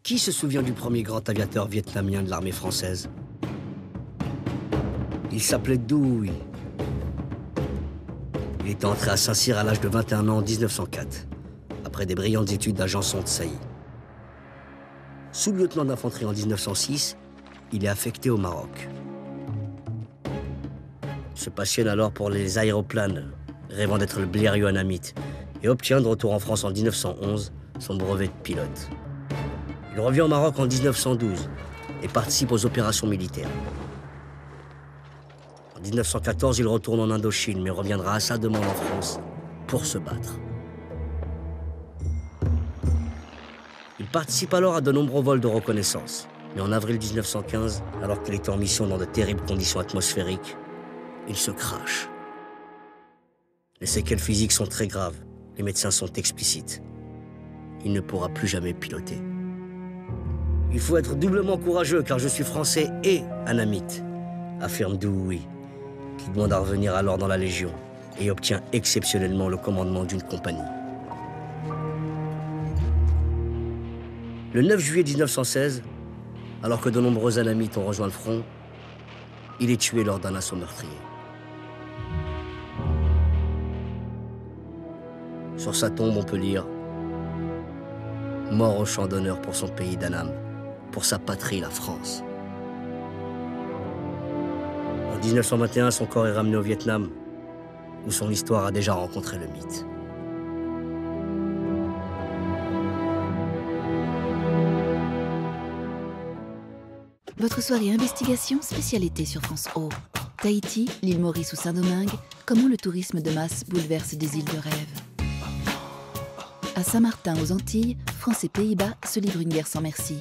Qui se souvient du premier grand aviateur vietnamien de l'armée française? Il s'appelait Du Huy. Il était entré à Saint-Cyr à l'âge de 21 ans en 1904, après des brillantes études d'agent de Sailly. Sous-lieutenant d'infanterie en 1906, il est affecté au Maroc. Il se passionne alors pour les aéroplanes, rêvant d'être le Blériot anamite, et obtient de retour en France en 1911 son brevet de pilote. Il revient au Maroc en 1912 et participe aux opérations militaires. En 1914, il retourne en Indochine, mais reviendra à sa demande en France pour se battre. Il participe alors à de nombreux vols de reconnaissance. Mais en avril 1915, alors qu'il était en mission dans de terribles conditions atmosphériques, il se crache. Les séquelles physiques sont très graves. Les médecins sont explicites. Il ne pourra plus jamais piloter. Il faut être doublement courageux car je suis français et anamite, affirme Du Huy, qui demande à revenir alors dans la Légion et obtient exceptionnellement le commandement d'une compagnie. Le 9 juillet 1916, alors que de nombreux anamites ont rejoint le front, il est tué lors d'un assaut meurtrier. Sur sa tombe, on peut lire « Mort au champ d'honneur pour son pays d'Annam, pour sa patrie, la France ». En 1921, son corps est ramené au Vietnam, où son histoire a déjà rencontré le mythe. Votre soirée investigation spécialité sur France O. Tahiti, l'île Maurice ou Saint-Domingue, comment le tourisme de masse bouleverse des îles de rêve. À Saint-Martin aux Antilles, France et Pays-Bas se livrent une guerre sans merci.